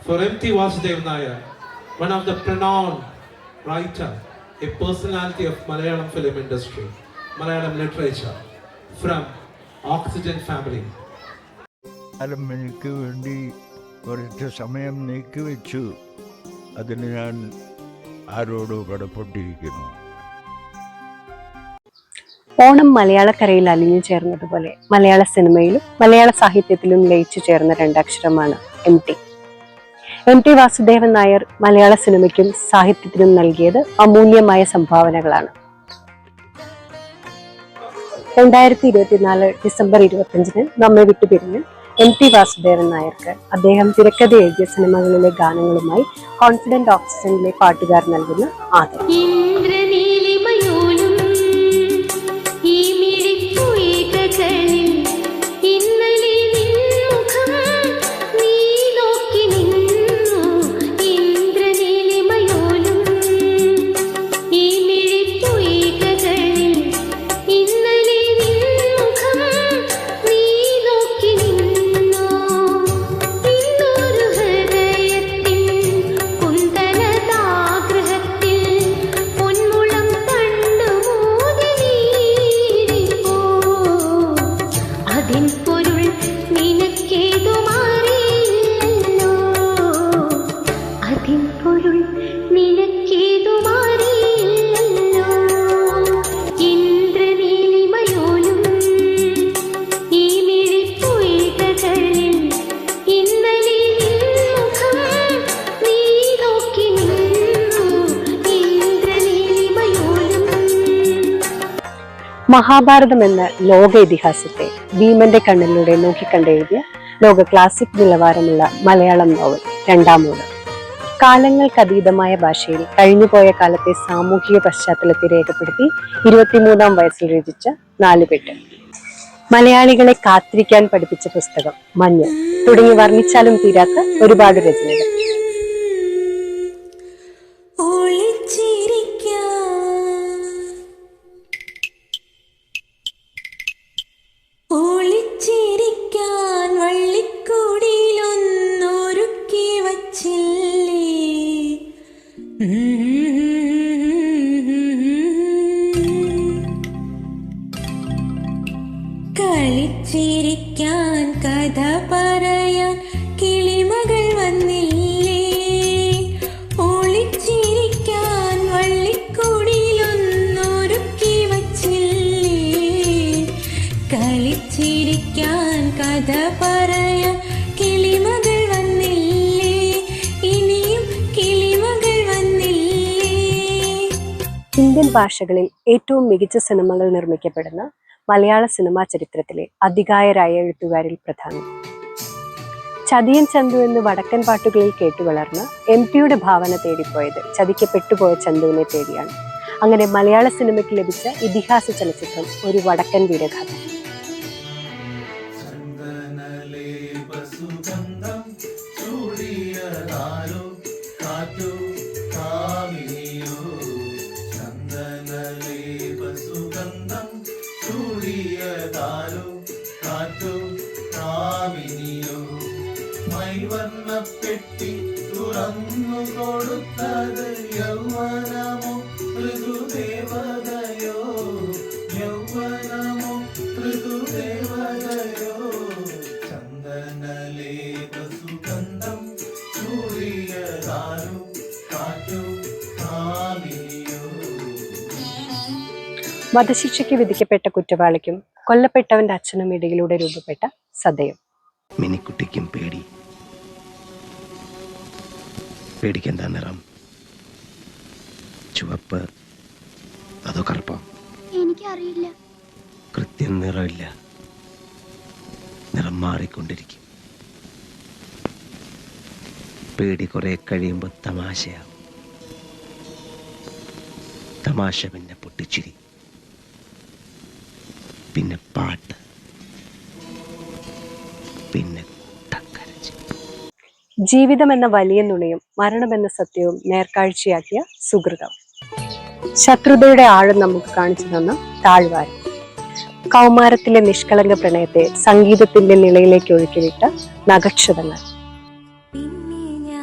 For M.T. Vasudevan Nair, one of the renowned writer, a personality of Malayalam film industry, Malayalam literature, from Oxygen family. എനിക്ക് വേണ്ടി കുറച്ച് സമയം നീക്കിവെച്ചു. അതിന് ഞാൻ ആരോടോ കടപ്പെട്ടിരിക്കുന്നു. ഓണം മലയാളക്കരയിൽ അലിഞ്ഞു ചേർന്നതുപോലെ മലയാള സിനിമയിലും മലയാള സാഹിത്യത്തിലും ലയിച്ചു ചേർന്ന രണ്ടക്ഷരമാണ് എം.ടി. എം.ടി. വാസുദേവൻ നായർ മലയാള സിനിമയ്ക്കും സാഹിത്യത്തിനും നൽകിയത് അമൂല്യമായ സംഭാവനകളാണ്. 2024 ഡിസംബർ 25 നമ്മെ വിട്ടുപിരിഞ്ഞ് എം.ടി. വാസുദേവൻ നായർക്ക് അദ്ദേഹം തിരക്കഥ എഴുതിയ സിനിമകളിലെ ഗാനങ്ങളുമായി കോൺഫിഡന്റ് ഓക്സിജനിലെ പാട്ടുകാർ നൽകുന്ന ആദരം. മഹാഭാരതം എന്ന ലോക ഇതിഹാസത്തെ ഭീമന്റെ കണ്ണിലൂടെ നോക്കിക്കണ്ടെഴുതിയ ലോക ക്ലാസിക് നിലവാരമുള്ള മലയാളം നോവൽ രണ്ടാമൂഴം. കാലങ്ങൾക്കതീതമായ ഭാഷയിൽ കഴിഞ്ഞുപോയ കാലത്തെ സാമൂഹിക പശ്ചാത്തലത്തെ രേഖപ്പെടുത്തി 23-ാം വയസ്സിൽ രചിച്ച 4 പെട്ട്. മലയാളികളെ കാത്തിരിക്കാൻ പഠിപ്പിച്ച പുസ്തകം, മഞ്ഞ് തുടങ്ങി വർണ്ണിച്ചാലും തീരാത്ത ഒരുപാട് രചനകൾ. കളിച്ചിരിക്കാൻ കഥ പറയാൻ കിളിമകൾ വന്നില്ലേ, ഒളിച്ചിരിക്കാൻ വള്ളിക്കൂടിയിലൊന്നൊരുക്കി വച്ചില്ലേ, കളിച്ചിരിക്കാൻ കഥ പറയാൻ കിളിമകൾ വന്നില്ലേ, ഇനിയും കിളിമകൾ വന്നില്ലേ. ഇന്ത്യൻ ഭാഷകളിൽ ഏറ്റവും മികച്ച സിനിമകൾ നിർമ്മിക്കപ്പെടുന്ന മലയാള സിനിമാ ചരിത്രത്തിലെ അധികായരായ എഴുത്തുകാരിൽ പ്രധാനം. ചതിയൻ ചന്തു എന്ന് വടക്കൻ പാട്ടുകളിൽ കേട്ടു വളർന്ന എം.ടിയുടെ ഭാവന തേടിപ്പോയത് ചതിക്കപ്പെട്ടുപോയ ചന്തുവിനെ തേടിയാണ്. അങ്ങനെ മലയാള സിനിമയ്ക്ക് ലഭിച്ച ഇതിഹാസ ചലച്ചിത്രം ഒരു വടക്കൻ വീരഗാഥ. പെട്ടി തുറന്നു കൊടുത്തത് യൗവനമോ ഋതുദേവതയോ, യൗവനമോ ഋതുദേവതയോ, ചന്ദനലേപ സുഗന്ധം ചൂടിയതാരോ കാറ്റോ കാമിനിയോ. വധശിക്ഷയ്ക്ക് വിധിക്കപ്പെട്ട കുറ്റവാളിക്കും കൊല്ലപ്പെട്ടവന്റെ അച്ഛനും ഇടയിലൂടെ രൂപപ്പെട്ട സദയം. മിനിക്കുട്ടിക്കും പേടി. പേടിക്കെന്താ നിറം? ചുവപ്പ് അതോ കറുപ്പോ? എനിക്കറിയില്ല. കൃത്യം നിറമില്ല, നിറം മാറിക്കൊണ്ടിരിക്കും. പേടി കുറെ കഴിയുമ്പോൾ തമാശയാവും. തമാശ പിന്നെ പൊട്ടിച്ചിരി, പിന്നെ പാട്ട്, പിന്നെ ജീവിതം എന്ന വലിയ നുണയും മരണമെന്ന സത്യവും നേർക്കാഴ്ചയാക്കിയ സുഹൃതം. ശത്രുതയുടെ ആഴം നമുക്ക് കാണിച്ചു തന്ന താഴ്വാരം. കൗമാരത്തിലെ നിഷ്കളങ്ക പ്രണയത്തെ സംഗീതത്തിന്റെ നിലയിലേക്ക് ഒഴുക്കിവിട്ട നഗക്ഷതങ്ങൾ. പിന്നെ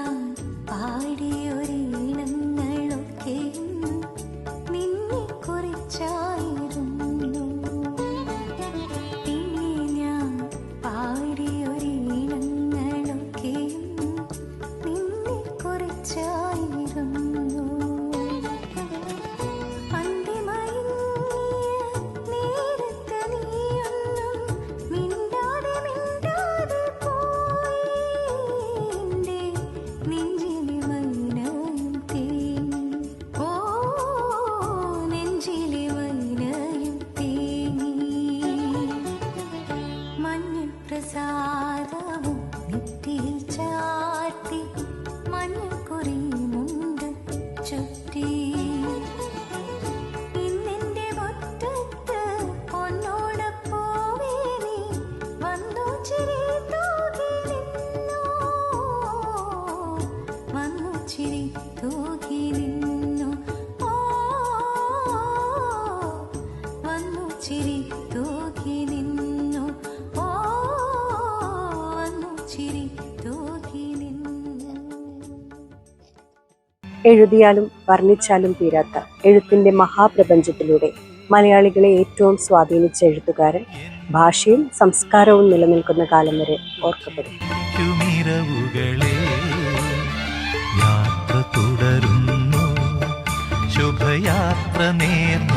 ചിരി തൂകി നിന്നു. ഓ അന്നു ചിരി തൂകി നിന്നു. എഴുതിയാലും വർണ്ണിച്ചാലും തീരാത്ത എഴുത്തിന്റെ മഹാപ്രപഞ്ചത്തിലൂടെ മലയാളികളെ ഏറ്റവും സ്വാധീനിച്ച എഴുത്തുകാരൻ ഭാഷയും സംസ്കാരവും നിലനിൽക്കുന്ന കാലം വരെ ഓർക്കപ്പെടും. യാത്ര തുടരുന്നു, ശുഭയാത്ര നേർന്നു.